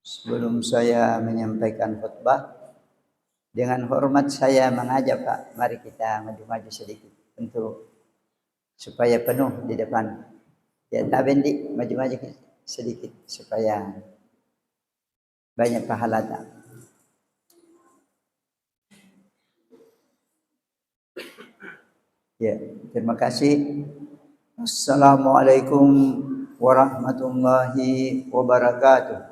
Sebelum saya menyampaikan khutbah, dengan hormat saya mengajak Pak, mari kita maju-maju sedikit untuk supaya penuh di depan. Ya, Tabendi maju-maju sedikit supaya banyak pahala. Ya, terima kasih. Assalamualaikum warahmatullahi wabarakatuh.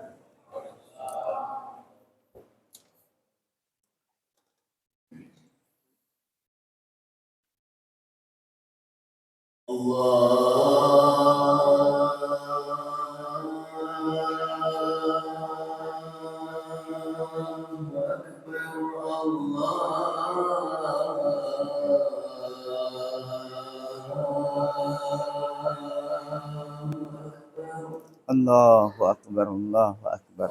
Allahu akbar, Allahu akbar.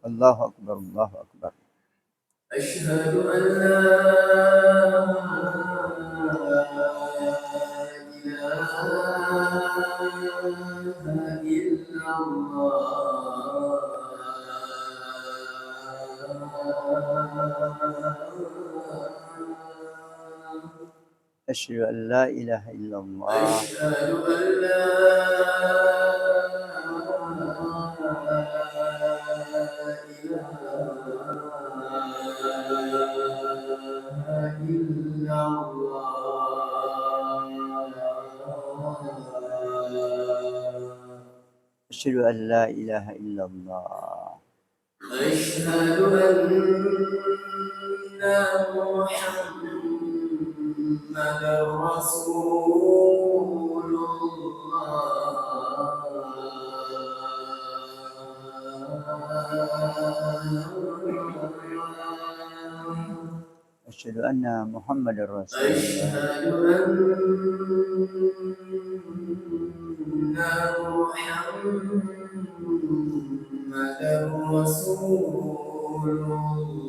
Allahu akbar, Allahu akbar. Asyhadu an la ilaha illallah. أشهد أن لا إله إلا الله. أشهد أن لا إله إلا الله. أشهد أن لا إله إلا الله. أشهد أن محمدا رسول الله. أشهد أن محمدا رسول الله. أشهد أن محمدا رسول الله.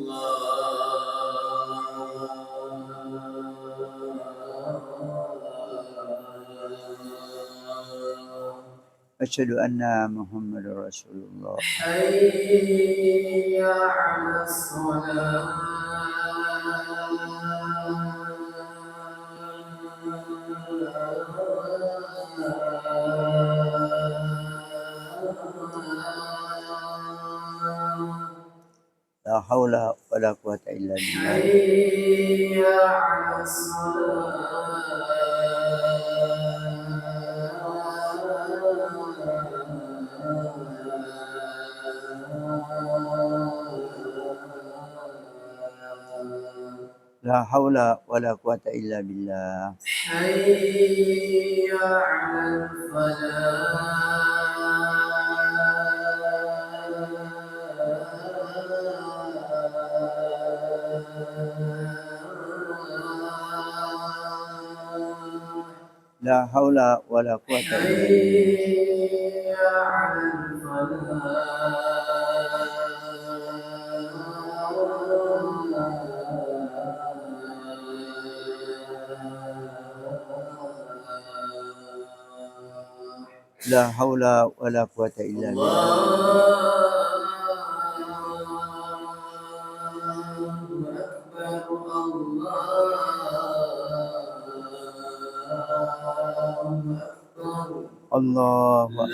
أشهد أن محمد رسول الله. حي على الصلاة. لا حول ولا قوة إلا بالله. حي على لا حول ولا قوة إلا بالله. حي على الفلاح. لا حول ولا قوة إلا بالله. على لا حول ولا قوة إلا بالله. الله أكبر.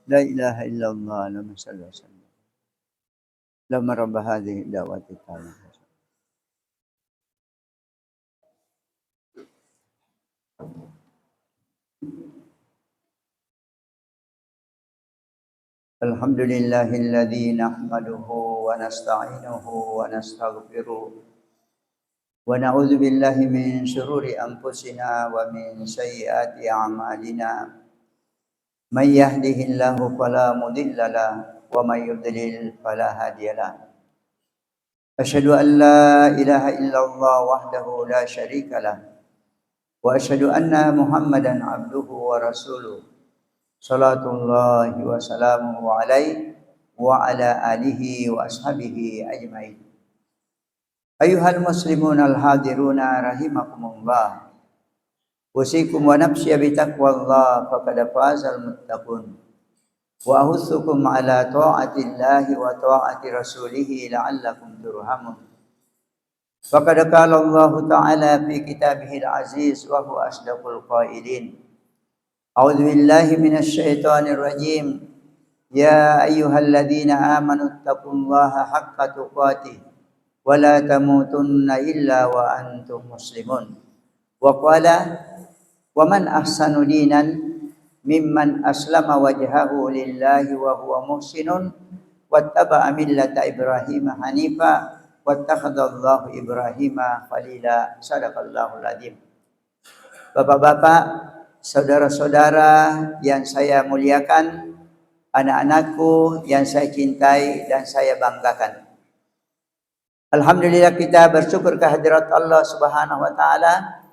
لا إله إلا الله. اللهم صل وسلم. لما رب هذه الدعوة التامة. الحمد لله الذي نحمده ونستعينه ونستغفره ونعوذ بالله من شرور أنفسنا ومن سيئات أعمالنا. من يهده الله فلا مضل له ومن يضلل فلا هادي له. أشهد أن لا إله إلا الله وحده لا شريك له وأشهد أن محمدا عبده ورسوله صلاة الله وسلامه عليه وعلى آله وأصحابه أجمعين. أيها المسلمون الحاضرون رحمكم الله، أوصيكم ونفسي بتقوى الله فقد فاز المتقون، وأحثكم على طاعة الله وطاعة رسوله لعلكم ترحمون. فقد قال الله تعالى في كتابه العزيز وهو أصدق القائلين: أعوذ بالله من الشيطان الرجيم، يا أيها الذين آمنوا اتقوا الله حق تقاته ولا تموتن إلا وأنتم مسلمون. وقال: ومن أحسن دينا ممن أسلم وجهه لله وهو محسن واتبع ملة إبراهيم حنيفا واتخذ الله إبراهيم خليلا. Sadaqallahul Adzim. Bapak-bapak, saudara-saudara yang saya muliakan, anak-anakku yang saya cintai dan saya banggakan. Alhamdulillah, kita bersyukur kehadirat Allah Subhanahu wa taala.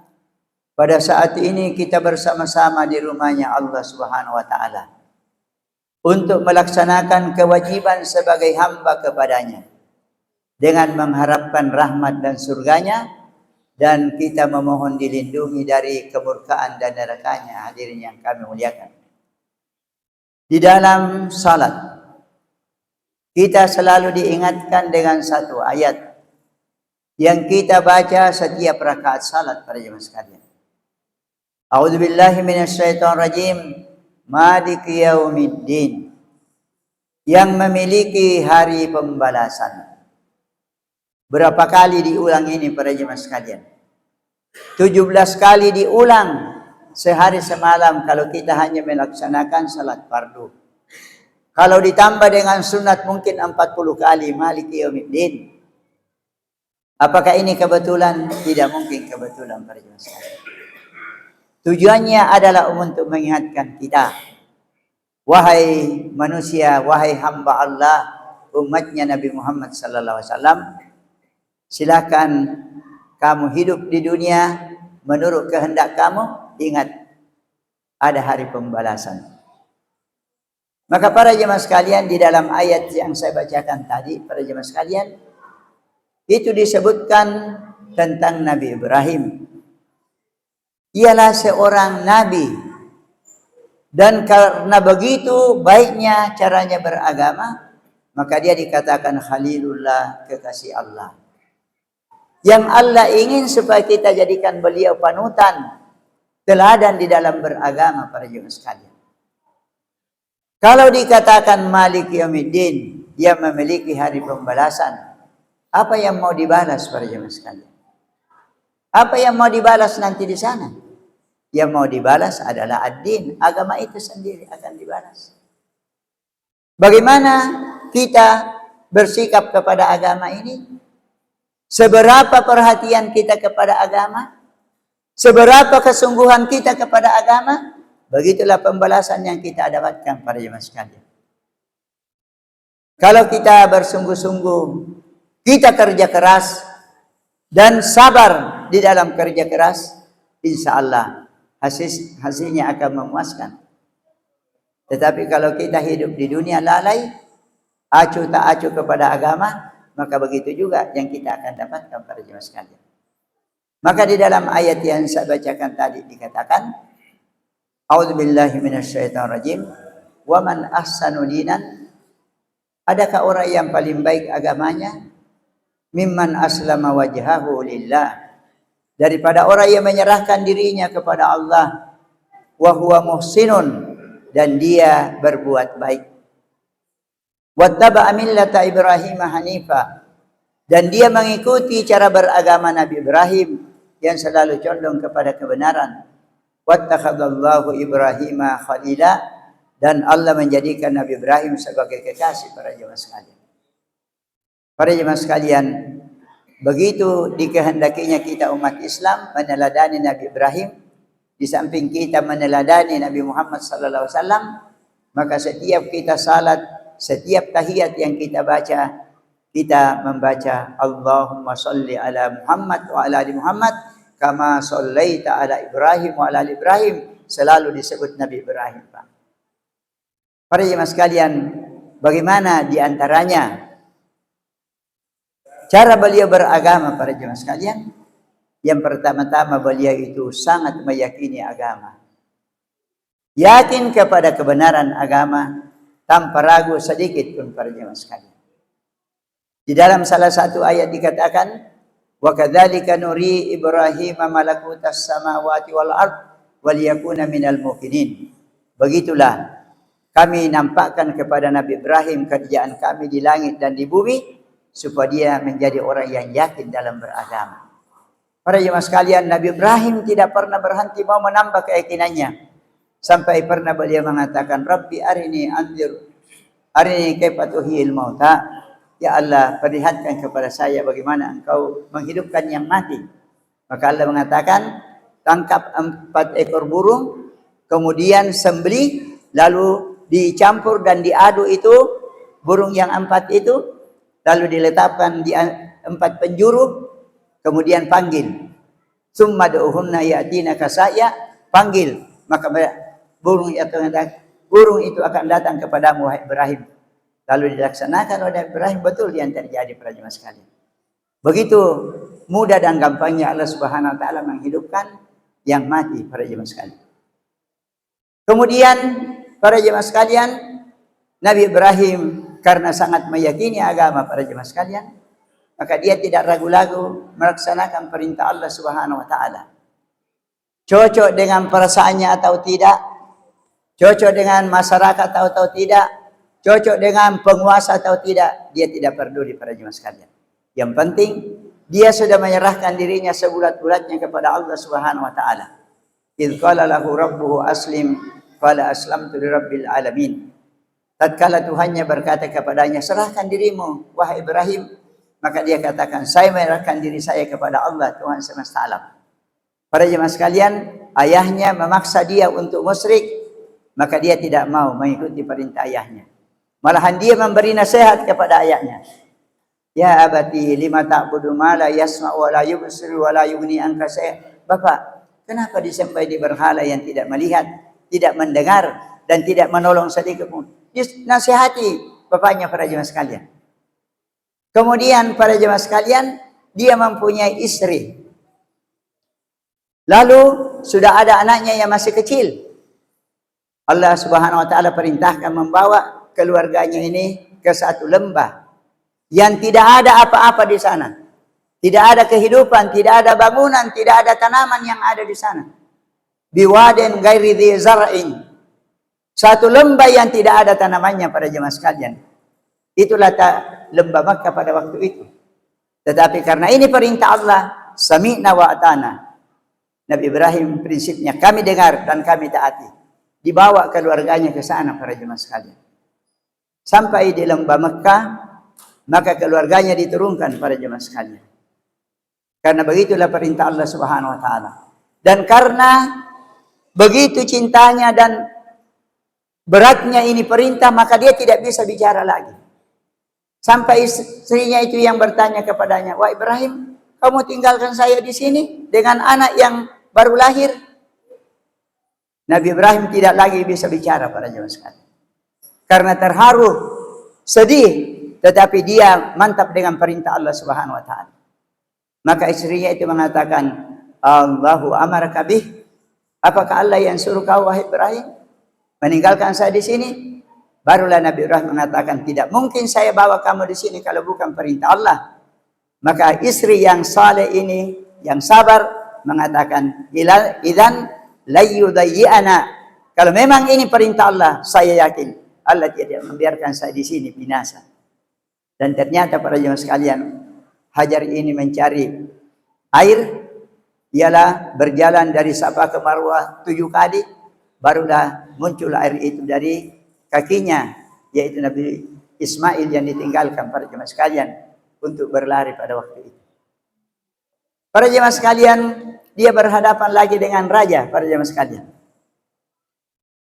Pada saat ini kita bersama-sama di rumahnya Allah Subhanahu wa taala untuk melaksanakan kewajiban sebagai hamba kepadanya dengan mengharapkan rahmat dan surganya, dan kita memohon dilindungi dari kemurkaan dan nerakanya. Hadirin yang kami muliakan, di dalam salat kita selalu diingatkan dengan satu ayat yang kita baca setiap rakaat salat para jemaah sekalian. A'udzubillahi minasyaitonir rajim. Maliki yaumiddin, yang memiliki hari pembalasan. Berapa kali diulang ini para jemaah sekalian? 17 kali diulang sehari semalam kalau kita hanya melaksanakan salat fardu. Kalau ditambah dengan sunat mungkin 40 kali Maliki yaumiddin. Apakah ini kebetulan? Tidak mungkin kebetulan para jemaah sekalian. Tujuannya adalah untuk mengingatkan kita, wahai manusia, wahai hamba Allah, umatnya Nabi Muhammad sallallahu alaihi wasallam, silakan kamu hidup di dunia menurut kehendak kamu. Ingat, ada hari pembalasan. Maka para jemaah sekalian, di dalam ayat yang saya bacakan tadi, para jemaah sekalian, itu disebutkan tentang Nabi Ibrahim. Ialah seorang nabi, dan karena begitu baiknya caranya beragama, maka dia dikatakan Khalilullah, kekasih Allah. Yang Allah ingin supaya kita jadikan beliau panutan, teladan di dalam beragama para jemaah sekalian. Kalau dikatakan Malik Yaumiddin, yang memiliki hari pembalasan, apa yang mau dibalas para jemaah sekalian? Apa yang mau dibalas nanti di sana? Yang mau dibalas adalah ad-din, agama itu sendiri akan dibalas. Bagaimana kita bersikap kepada agama ini? Seberapa perhatian kita kepada agama? Seberapa kesungguhan kita kepada agama? Begitulah pembalasan yang kita dapatkan para jemaah sekalian. Kalau kita bersungguh-sungguh, kita kerja keras dan sabar di dalam kerja keras, insya Allah hasilnya akan memuaskan. Tetapi kalau kita hidup di dunia lalai, acuh tak acuh kepada agama, maka begitu juga yang kita akan dapatkan para jemaah sekalian. Maka di dalam ayat yang saya bacakan tadi dikatakan, A'udzubillahi minasyaitonir rajim. Wa man ahsanu dinan, adakah orang yang paling baik agamanya? Mimman aslama wajhahu lillah, daripada orang yang menyerahkan dirinya kepada Allah. Wa huwa muhsinun, dan dia berbuat baik. Wattaba'a millata Ibrahim hanifa, dan dia mengikuti cara beragama Nabi Ibrahim yang selalu condong kepada kebenaran. Wattakhadallahu Ibrahim khalila, dan Allah menjadikan Nabi Ibrahim sebagai kekasih para jemaah sekalian. Para jemaah sekalian, begitu dikehendakinya kita umat Islam meneladani Nabi Ibrahim, di samping kita meneladani Nabi Muhammad sallallahu alaihi wasallam, maka setiap kita salat, setiap tahiyat yang kita baca, kita membaca Allahumma sholli ala Muhammad wa ala ali Muhammad kama shallaita ala Ibrahim wa ala ali Ibrahim, selalu disebut Nabi Ibrahim, Pak. Para jemaah sekalian, bagaimana diantaranya cara beliau beragama, para jemaah sekalian? Yang pertama-tama beliau itu sangat meyakini agama. Yakin kepada kebenaran agama tanpa ragu sedikit pun, para jemaah sekalian. Di dalam salah satu ayat dikatakan, wa kadzalika nuri Ibrahim malakutas samawati wal ard wal yakuna minal muqinin. Begitulah kami nampakkan kepada Nabi Ibrahim kerjaan kami di langit dan di bumi, supaya dia menjadi orang yang yakin dalam beragama. Para jemaah sekalian, Nabi Ibrahim tidak pernah berhenti mau menambah keyakinannya. Sampai pernah beliau mengatakan, Rabbi arini kaifa tuhyil mauta. Ya Allah, perlihatkan kepada saya bagaimana engkau menghidupkan yang mati. Maka Allah mengatakan, tangkap 4 ekor burung, kemudian sembelih, lalu dicampur dan diadu itu, burung yang 4 itu, lalu diletakkan di 4 penjuru, kemudian panggil. Summa du'uhunna ya'tina kasaya, panggil. Maka burung itu akan datang kepadamu, wahai Ibrahim. Lalu dilaksanakan oleh Ibrahim, betul yang terjadi, para jemaah sekalian. Begitu mudah dan gampangnya Allah Subhanahu wa taala menghidupkan yang mati, para jemaah sekalian. Kemudian para jemaah sekalian, Nabi Ibrahim karena sangat meyakini agama, para jemaah sekalian, maka dia tidak ragu-ragu melaksanakan perintah Allah Subhanahu wa taala. Cocok dengan perasaannya atau tidak, cocok dengan masyarakat atau tidak, cocok dengan penguasa atau tidak, dia tidak peduli, para jemaah sekalian. Yang penting dia sudah menyerahkan dirinya sebulat-bulatnya kepada Allah Subhanahu wa taala. Idz qala lahu rabbuhu aslim qala aslamtu lirabbil alamin. Tatkala Tuhannya berkata kepadanya, serahkan dirimu wahai Ibrahim, maka dia katakan, saya menyerahkan diri saya kepada Allah, Tuhan semesta alam. Para jemaah sekalian, ayahnya memaksa dia untuk musyrik, maka dia tidak mau mengikuti perintah ayahnya. Malahan dia memberi nasihat kepada ayahnya. Ya abati lima ta'budu ma la yasma'u wa la yubsiru wa la yughni anka syai'an. Bapak, kenapa disembah di berhala yang tidak melihat, tidak mendengar, dan tidak menolong sedikit pun? Nasihati bapaknya, para jemaah sekalian. Kemudian para jemaah sekalian, dia mempunyai istri. Lalu sudah ada anaknya yang masih kecil. Allah Subhanahu wa taala perintahkan membawa keluarganya ini ke satu lembah yang tidak ada apa-apa di sana. Tidak ada kehidupan, tidak ada bangunan, tidak ada tanaman yang ada di sana. Biwadin ghairi dzi zar'in. Satu lembah yang tidak ada tanamannya, para jemaah sekalian. Itulah lembah Makkah pada waktu itu. Tetapi karena ini perintah Allah, sami'na wa atana. Nabi Ibrahim prinsipnya, kami dengar dan kami taati. Dibawa keluarganya ke sana, para jemaah sekalian. Sampai di lembah Makkah, maka keluarganya diturunkan, para jemaah sekalian. Karena begitulah perintah Allah Subhanahu wa taala. Dan karena begitu cintanya dan beratnya ini perintah, maka dia tidak bisa bicara lagi. Sampai istrinya itu yang bertanya kepadanya, wah Ibrahim, kamu tinggalkan saya di sini dengan anak yang baru lahir? Nabi Ibrahim tidak lagi bisa bicara, para jemaah sekalian. Karena terharu, sedih, tetapi dia mantap dengan perintah Allah Subhanahu wa taala. Maka istrinya itu mengatakan, Allahu amaraka bih. Apakah Allah yang suruh kau, wahai Ibrahim, meninggalkan saya di sini? Barulah Nabi Ibrahim mengatakan, tidak mungkin saya bawa kamu di sini kalau bukan perintah Allah. Maka istri yang saleh ini, yang sabar, mengatakan, idzan layyudayyi'ana. Kalau memang ini perintah Allah, saya yakin Allah tidak membiarkan saya di sini binasa. Dan ternyata para jemaah sekalian, Hajar ini mencari air, ialah berjalan dari Safa ke Marwah 7 kali, barulah muncul air itu dari kakinya, yaitu Nabi Ismail yang ditinggalkan, para jemaah sekalian, untuk berlari pada waktu itu. Para jemaah sekalian, dia berhadapan lagi dengan raja, para jemaah sekalian.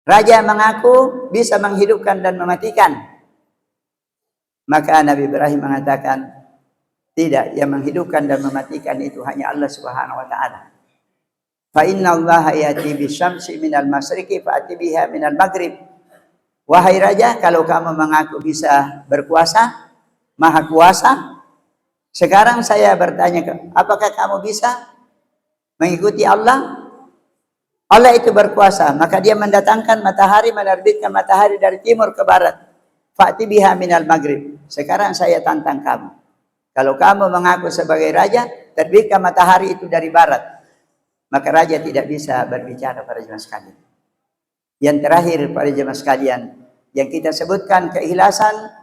Raja mengaku bisa menghidupkan dan mematikan. Maka Nabi Ibrahim mengatakan, tidak, yang menghidupkan dan mematikan itu hanya Allah Subhanahu wa taala. Fa inna Allah ya'ti bisyamsi minal masyriqi fa'ati biha minal maghrib. Wahai raja, kalau kamu mengaku bisa berkuasa, maha kuasa, sekarang saya bertanya, apakah kamu bisa mengikuti Allah? Allah itu berkuasa, maka dia mendatangkan matahari, menerbitkan matahari dari timur ke barat. Fa'ti biha minal maghrib. Sekarang saya tantang kamu. Kalau kamu mengaku sebagai raja, terbitkan matahari itu dari barat, maka raja tidak bisa berbicara para jemaah sekalian. Yang terakhir para jemaah sekalian, yang kita sebutkan keikhlasan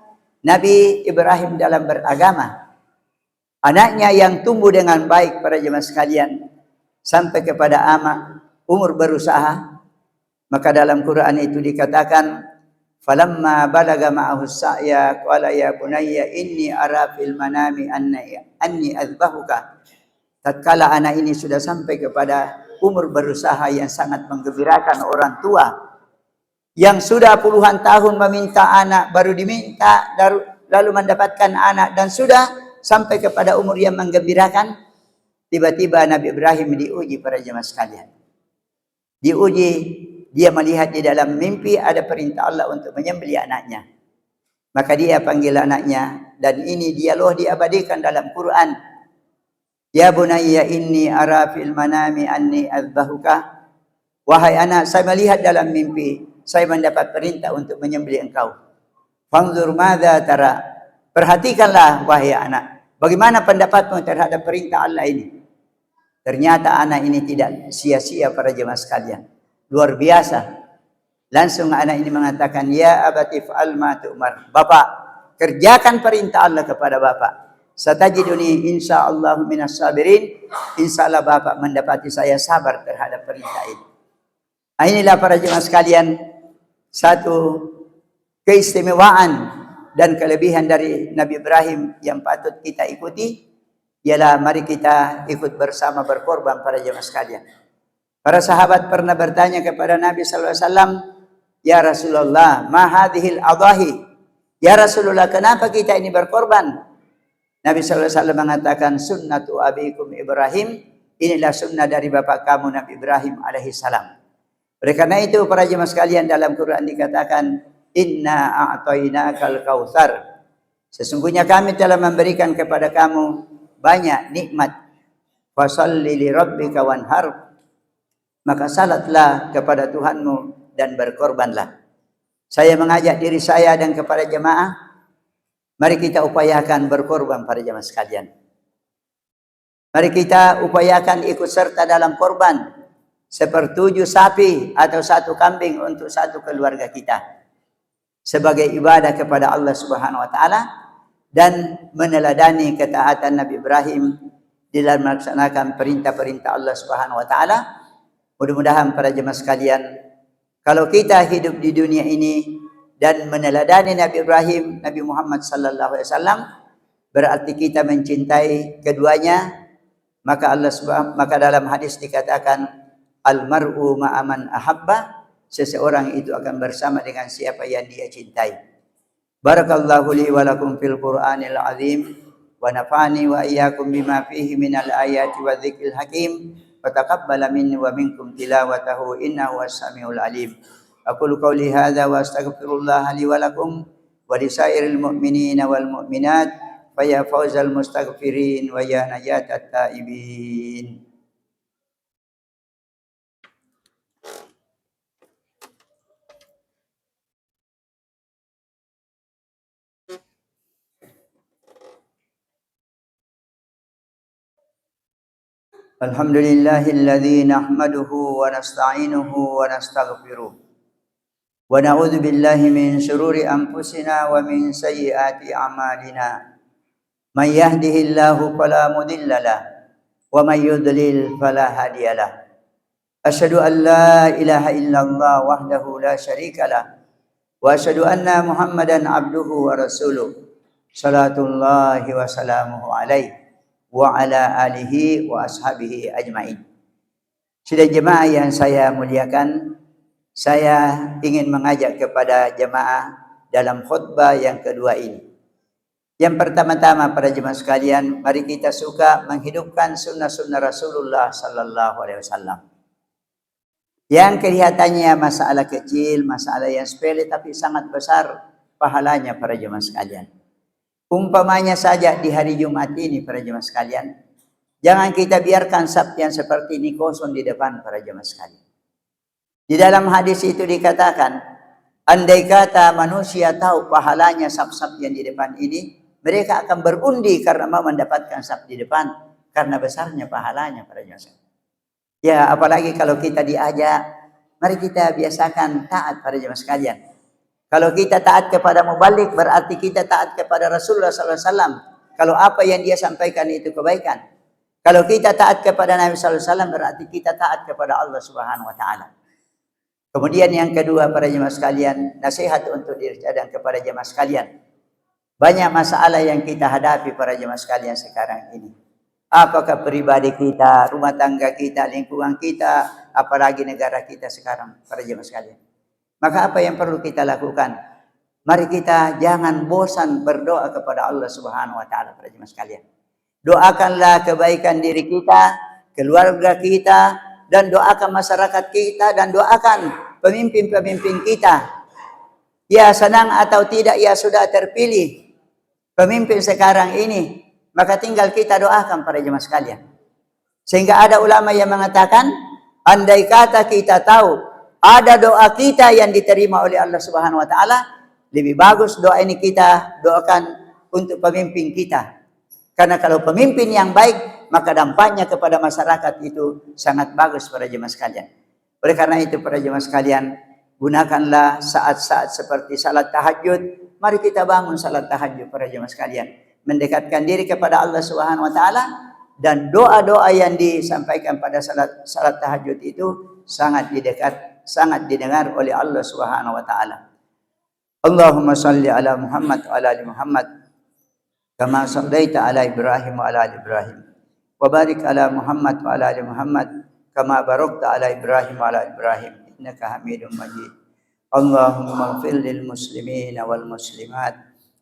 Nabi Ibrahim dalam beragama. Anaknya yang tumbuh dengan baik para jemaah sekalian, sampai kepada umur berusaha, maka dalam Quran itu dikatakan, falamma balaga ma'ahu sa'ya qala ya bunayya inni ara fil manami anni azbahuka. Tatkala anak ini sudah sampai kepada umur berusaha yang sangat menggembirakan orang tua yang sudah puluhan tahun meminta anak, baru diminta lalu mendapatkan anak, dan sudah sampai kepada umur yang menggembirakan, tiba-tiba Nabi Ibrahim diuji para jemaah sekalian. Diuji, dia melihat di dalam mimpi ada perintah Allah untuk menyembelih anaknya. Maka dia panggil anaknya, dan ini dialog diabadikan dalam Quran. Ya bunayya inni ara fil manami anni azbahuka. Wahai anak, saya melihat dalam mimpi, saya mendapat perintah untuk menyembelih engkau. Fanzur madza tara. Perhatikanlah wahai anak, bagaimana pendapatmu terhadap perintah Allah ini? Ternyata anak ini tidak sia-sia para jemaah sekalian. Luar biasa. Langsung anak ini mengatakan, ya abati fa'al ma tu'mar. Bapak, kerjakan perintah Allah kepada bapak. Satajiduni insyaallah minas sabirin. Insyaallah bapak mendapati saya sabar terhadap perintah ini. Inilah para jemaah sekalian, satu keistimewaan dan kelebihan dari Nabi Ibrahim yang patut kita ikuti, ialah mari kita ikut bersama berkorban para jemaah sekalian. Para sahabat pernah bertanya kepada Nabi sallallahu alaihi wasallam, ya Rasulullah, ma hadhil adahi? Ya Rasulullah, kenapa kita ini berkorban? Nabi sallallahu alaihi wasallam mengatakan, sunnatu abikum Ibrahim, inilah sunnah dari bapak kamu Nabi Ibrahim alaihi salam. Oleh karena itu para jemaah sekalian, dalam Quran dikatakan, inna a'tainakal kautsar. Sesungguhnya kami telah memberikan kepada kamu banyak nikmat. Fasholli li rabbika wanhar. Maka salatlah kepada Tuhanmu dan berkorbanlah. Saya mengajak diri saya dan kepada jemaah, mari kita upayakan berkorban para jemaah sekalian. Mari kita upayakan ikut serta dalam korban, sepertujuh sapi atau satu kambing untuk satu keluarga kita, sebagai ibadah kepada Allah Subhanahu wa taala, dan meneladani ketaatan Nabi Ibrahim dalam melaksanakan perintah-perintah Allah Subhanahu wa taala. Mudah-mudahan para jemaah sekalian, kalau kita hidup di dunia ini dan meneladani Nabi Ibrahim, Nabi Muhammad sallallahu alaihi wasallam, berarti kita mencintai keduanya. Maka dalam hadis dikatakan, al-mar'u ma'aman ahabba, seseorang itu akan bersama dengan siapa yang dia cintai. Barakallahu li wa lakum fil Qur'anil azim, wa nafa'ani wa iyyakum bima fihi minal ayati wa dzikril hakim, wa taqabbala minni wa minkum tilawatahu innahu was-sami'ul alim. Aqulu qawli hadza wa astaghfirullah li wa lakum wa lisairil mu'minina wal mu'minat fa ya fawzal mustaghfirin wa ya najatat taibin. Alhamdulillahilladzi nahmaduhu wa nasta'inuhu wa nastaghfiruh. Wa na'udzu billahi min syururi anfusina wa min sayyiati a'malina. May yahdihillahu fala mudilla lahu wa may yudlil fala hadiya lahu. Asyhadu an la ilaha illallah wahdahu la syarika lahu wa asyhadu anna Muhammadan abduhu wa rasuluh. Salatullahi wa salamuhu alaihi wa ala alihi wa ashabihi ajmain. Sidang jemaah yang saya muliakan, saya ingin mengajak kepada jemaah dalam khutbah yang kedua ini. Yang pertama-tama para jemaah sekalian, mari kita suka menghidupkan sunnah-sunnah Rasulullah sallallahu alaihi wasallam. Yang kelihatannya masalah kecil, masalah yang sepele tapi sangat besar pahalanya para jemaah sekalian. Umpamanya saja di hari Jumat ini para jemaah sekalian, jangan kita biarkan Sabtu yang seperti ini kosong di depan para jemaah sekalian. Di dalam hadis itu dikatakan, andai kata manusia tahu pahalanya sab-sab yang di depan ini, mereka akan berundi karena mau mendapatkan sab di depan karena besarnya pahalanya para jemaah. Ya, apalagi kalau kita diajak, mari kita biasakan taat para jemaah sekalian. Kalau kita taat kepada mubalik, berarti kita taat kepada Rasulullah SAW. Kalau apa yang dia sampaikan itu kebaikan. Kalau kita taat kepada Nabi SAW, berarti kita taat kepada Allah Subhanahu Wa Taala. Kemudian yang kedua para jemaah sekalian, nasihat untuk diri dan kepada jemaah sekalian. Banyak masalah yang kita hadapi para jemaah sekalian sekarang ini. Apakah pribadi kita, rumah tangga kita, lingkungan kita, apalagi negara kita sekarang para jemaah sekalian. Maka apa yang perlu kita lakukan? Mari kita jangan bosan berdoa kepada Allah Subhanahu Wa Taala para jemaah sekalian. Doakanlah kebaikan diri kita, keluarga kita, dan doakan masyarakat kita, dan doakan pemimpin-pemimpin kita. Ya senang atau tidak, ya sudah terpilih pemimpin sekarang ini, maka tinggal kita doakan para jemaah sekalian. Sehingga ada ulama yang mengatakan, andai kata kita tahu ada doa kita yang diterima oleh Allah Subhanahu Wa Taala, lebih bagus doa ini kita doakan untuk pemimpin kita. Karena kalau pemimpin yang baik, maka dampaknya kepada masyarakat itu sangat bagus para jemaah sekalian. Oleh karena itu para jemaah sekalian, gunakanlah saat-saat seperti salat tahajud. Mari kita bangun salat tahajud para jemaah sekalian, mendekatkan diri kepada Allah Subhanahu Wa Taala, dan doa-doa yang disampaikan pada salat tahajud itu sangat didengar oleh Allah Subhanahu Wa Taala. Allahumma salli ala Muhammad wa ala ali Muhammad kama sallaita ala Ibrahim wa ala ali Ibrahim, wa barik ala Muhammad wa ala ali Muhammad kama barakta ala Ibrahim wa ala ali Ibrahim innaka Hamidum Majid. Allahumma ighfir lil muslimin wal muslimat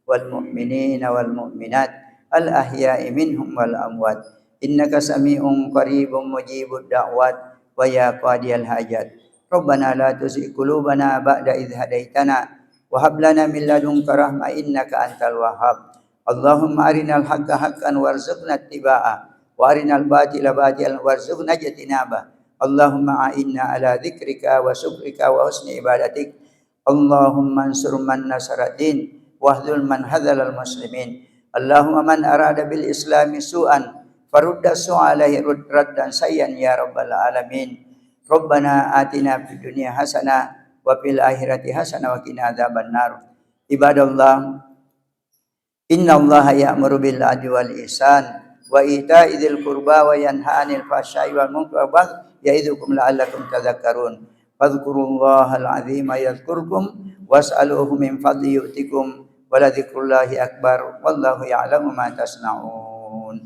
wal mu'minin wal mu'minat al ahya'i minhum wal amwat innaka sami'un qaribun mujibud da'wat wa ya qadiyal hajat. Rabbana la tuzigh qulubana ba'da idh hadaitana wa hab lana min ladunka rahmah innaka antal wahhab. Allahumma arinal haqqa haqqan warzuqna ittiba'ah wa arinal batila batilan warzuqna ijtinabah. Allahumma a'inna ala dzikrika wa syukrika wa husni ibadatik. Allahumma ansur man nasaraddin wahdul man hadzalal muslimin. Allahumma man arada bil islami su'an farudda su'alaihi raddan sayyan ya rabbal alamin. Rabbana atina fid dunya hasanah wa fil akhirati hasanah wa qina adzabannar. Ibadallah, innallaha ya'muru bil adli wal ihsan wa ita'i dzil qurba wa yanha 'anil fahsya'i wal munkar ya'idukum la'allakum tadhakkarun. Fadhkurullahal 'azima yadhkurkum was'aluhu min fadli yu'tikum wa la dzikrullahi akbar wallahu ya'lamu ma tasna'un.